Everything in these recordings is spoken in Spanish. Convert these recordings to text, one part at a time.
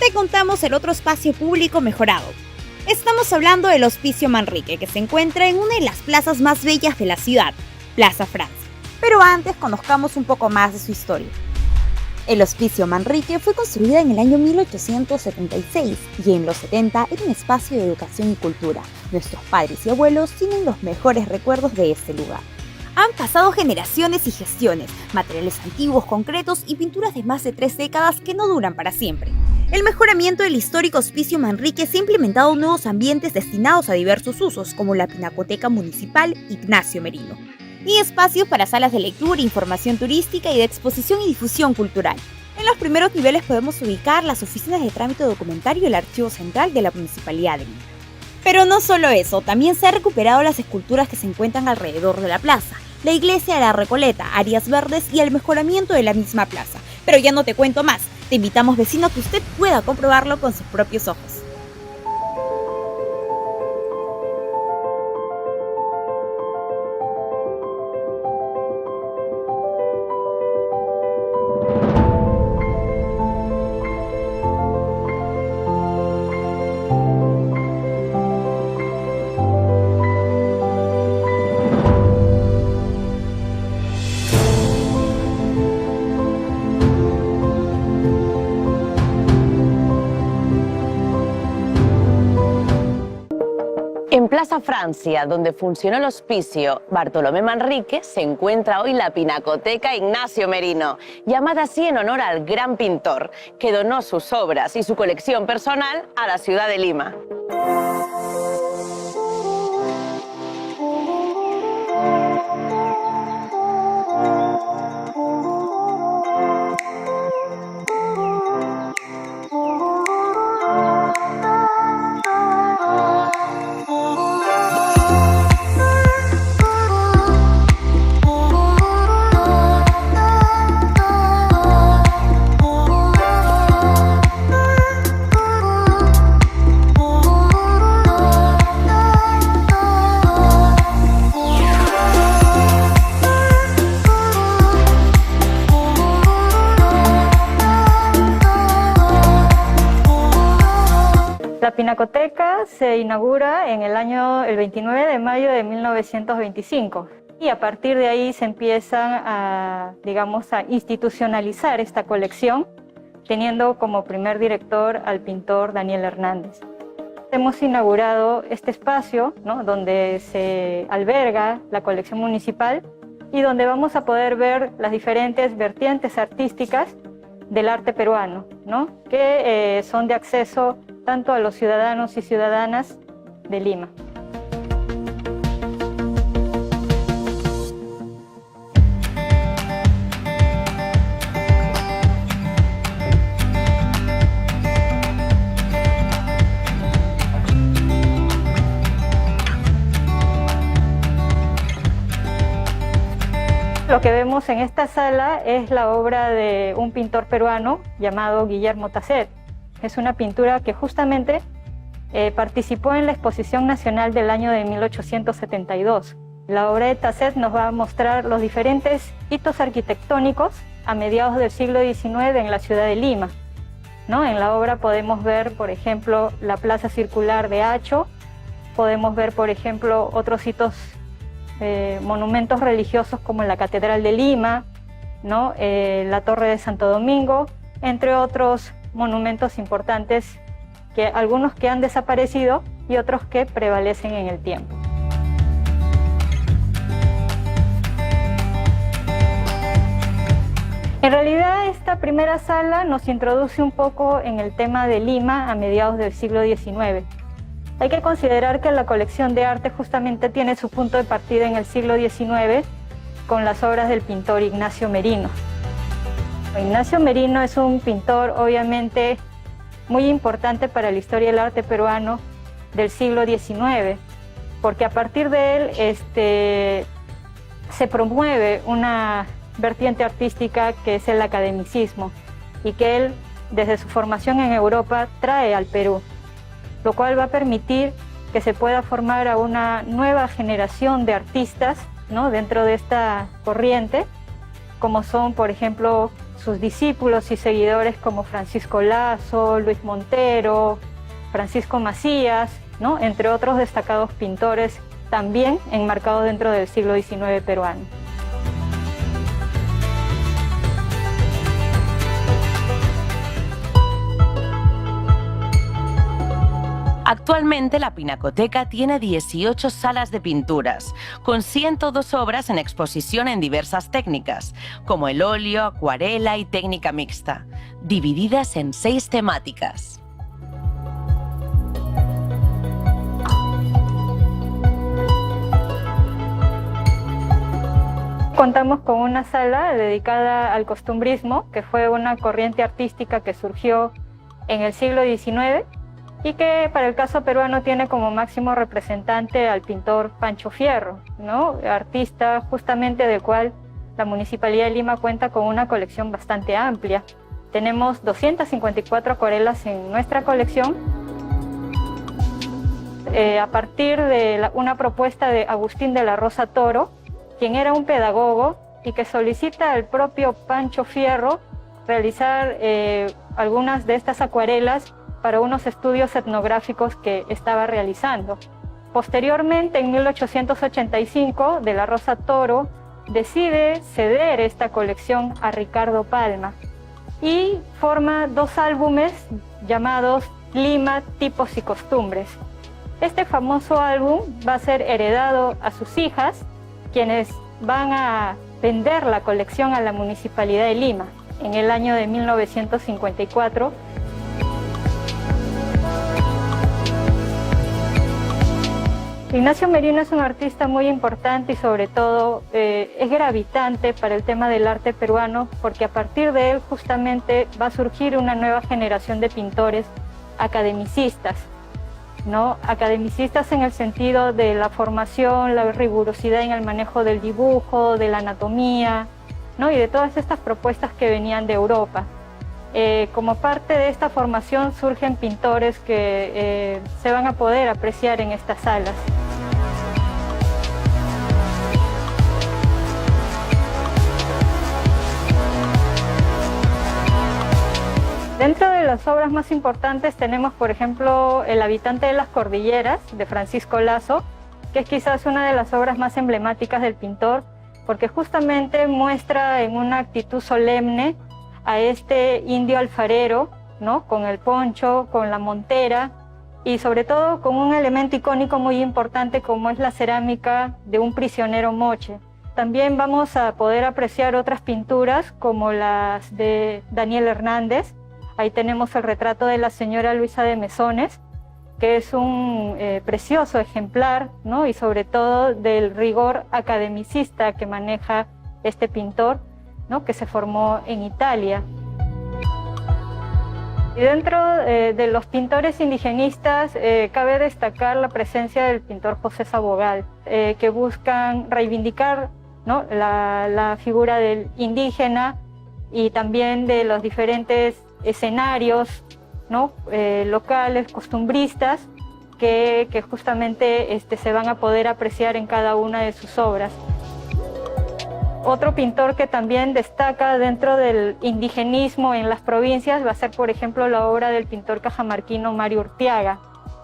te contamos el otro espacio público mejorado. Estamos hablando del Hospicio Manrique, que se encuentra en una de las plazas más bellas de la ciudad, Plaza Francia. Pero antes conozcamos un poco más de su historia. El Hospicio Manrique fue construido en el año 1876 y en los 70 era un espacio de educación y cultura. Nuestros padres y abuelos tienen los mejores recuerdos de este lugar. Han pasado generaciones y gestiones, materiales antiguos, concretos y pinturas de más de 3 décadas que no duran para siempre. El mejoramiento del histórico Hospicio Manrique se ha implementado nuevos ambientes destinados a diversos usos, como la Pinacoteca Municipal Ignacio Merino, y espacios para salas de lectura, información turística y de exposición y difusión cultural. En los primeros niveles podemos ubicar las oficinas de trámite documentario y el archivo central de la Municipalidad de Lima. Pero no solo eso, también se han recuperado las esculturas que se encuentran alrededor de la plaza, la iglesia de la Recoleta, áreas verdes y el mejoramiento de la misma plaza. Pero ya no te cuento más, te invitamos vecino a que usted pueda comprobarlo con sus propios ojos. En Plaza Francia, donde funcionó el Hospicio Bartolomé Manrique, se encuentra hoy la Pinacoteca Ignacio Merino, llamada así en honor al gran pintor, que donó sus obras y su colección personal a la ciudad de Lima. La Pinacoteca se inaugura en el 29 de mayo de 1925 y a partir de ahí se empiezan a institucionalizar esta colección, teniendo como primer director al pintor Daniel Hernández. Hemos inaugurado este espacio, ¿no?, donde se alberga la colección municipal y donde vamos a poder ver las diferentes vertientes artísticas del arte peruano, ¿no?, que son de acceso tanto a los ciudadanos y ciudadanas de Lima. Lo que vemos en esta sala es la obra de un pintor peruano llamado Guillermo Tasset. Es una pintura que justamente participó en la Exposición Nacional del año de 1872. La obra de Tasset nos va a mostrar los diferentes hitos arquitectónicos a mediados del siglo XIX en la ciudad de Lima, ¿no? En la obra podemos ver, por ejemplo, la Plaza Circular de Hacho, podemos ver, por ejemplo, otros hitos, monumentos religiosos como la Catedral de Lima, ¿no?, la Torre de Santo Domingo, entre otros monumentos importantes, algunos que han desaparecido y otros que prevalecen en el tiempo. En realidad, esta primera sala nos introduce un poco en el tema de Lima a mediados del siglo XIX. Hay que considerar que la colección de arte justamente tiene su punto de partida en el siglo XIX con las obras del pintor Ignacio Merino. Ignacio Merino es un pintor obviamente muy importante para la historia del arte peruano del siglo XIX, porque a partir de él se promueve una vertiente artística que es el academicismo y que él, desde su formación en Europa, trae al Perú, lo cual va a permitir que se pueda formar a una nueva generación de artistas, ¿no?, dentro de esta corriente, como son, por ejemplo, sus discípulos y seguidores como Francisco Lazo, Luis Montero, Francisco Macías, ¿no? Entre otros destacados pintores también enmarcados dentro del siglo XIX peruano. Actualmente la Pinacoteca tiene 18 salas de pinturas, con 102 obras en exposición en diversas técnicas, como el óleo, acuarela y técnica mixta, divididas en 6 temáticas. Contamos con una sala dedicada al costumbrismo, que fue una corriente artística que surgió en el siglo XIX y que para el caso peruano tiene como máximo representante al pintor Pancho Fierro, ¿no? Artista justamente del cual la Municipalidad de Lima cuenta con una colección bastante amplia. Tenemos 254 acuarelas en nuestra colección, a partir de una propuesta de Agustín de la Rosa Toro, quien era un pedagogo y que solicita al propio Pancho Fierro realizar algunas de estas acuarelas para unos estudios etnográficos que estaba realizando. Posteriormente, en 1885, de la Rosa Toro decide ceder esta colección a Ricardo Palma y forma 2 álbumes llamados Lima, Tipos y Costumbres. Este famoso álbum va a ser heredado a sus hijas, quienes van a vender la colección a la Municipalidad de Lima en el año de 1954. Ignacio Merino es un artista muy importante y sobre todo es gravitante para el tema del arte peruano, porque a partir de él justamente va a surgir una nueva generación de pintores academicistas, ¿no? Academicistas en el sentido de la formación, la rigurosidad en el manejo del dibujo, de la anatomía, ¿no? Y de todas estas propuestas que venían de Europa. Como parte de esta formación surgen pintores que se van a poder apreciar en estas salas. Dentro de las obras más importantes tenemos, por ejemplo, El habitante de las cordilleras, de Francisco Lazo, que es quizás una de las obras más emblemáticas del pintor, porque justamente muestra en una actitud solemne a este indio alfarero, ¿no? Con el poncho, con la montera y sobre todo con un elemento icónico muy importante como es la cerámica de un prisionero moche. También vamos a poder apreciar otras pinturas como las de Daniel Hernández. Ahí tenemos el retrato de la señora Luisa de Mesones, que es un precioso ejemplar, ¿no? Y sobre todo del rigor academicista que maneja este pintor, ¿no? Que se formó en Italia. Y dentro de los pintores indigenistas cabe destacar la presencia del pintor José Sabogal, que buscan reivindicar, ¿no? la figura del indígena y también de los diferentes escenarios, ¿no? Locales, costumbristas, que justamente se van a poder apreciar en cada una de sus obras. Otro pintor que también destaca dentro del indigenismo en las provincias va a ser, por ejemplo, la obra del pintor cajamarquino Mario Urteaga,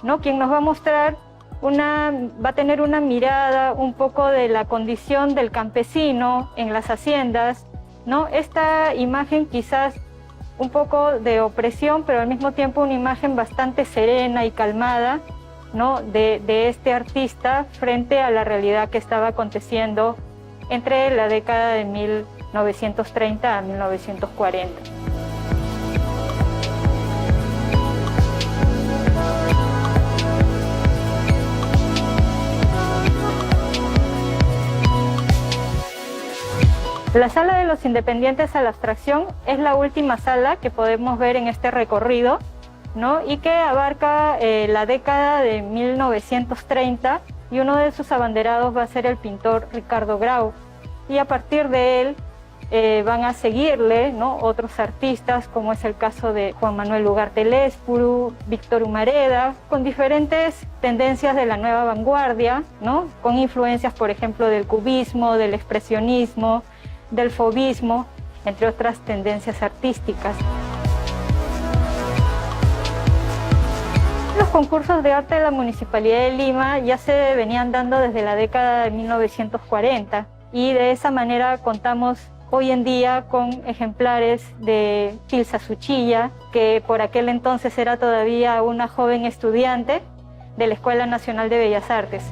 ¿no? Quien nos va a mostrar va a tener una mirada un poco de la condición del campesino en las haciendas, ¿no? Esta imagen quizás un poco de opresión, pero al mismo tiempo una imagen bastante serena y calmada, ¿no? de este artista frente a la realidad que estaba aconteciendo entre la década de 1930 a 1940. La Sala de los Independientes a la Abstracción es la última sala que podemos ver en este recorrido, ¿no? Y que abarca la década de 1930 y uno de sus abanderados va a ser el pintor Ricardo Grau. Y a partir de él van a seguirle, ¿no? Otros artistas, como es el caso de Juan Manuel Ugarte Lespuru, Víctor Humareda, con diferentes tendencias de la nueva vanguardia, ¿no? Con influencias, por ejemplo, del cubismo, del expresionismo, del fauvismo, entre otras tendencias artísticas. Los concursos de arte de la Municipalidad de Lima ya se venían dando desde la década de 1940 y de esa manera contamos hoy en día con ejemplares de Chilza Suchilla, que por aquel entonces era todavía una joven estudiante de la Escuela Nacional de Bellas Artes.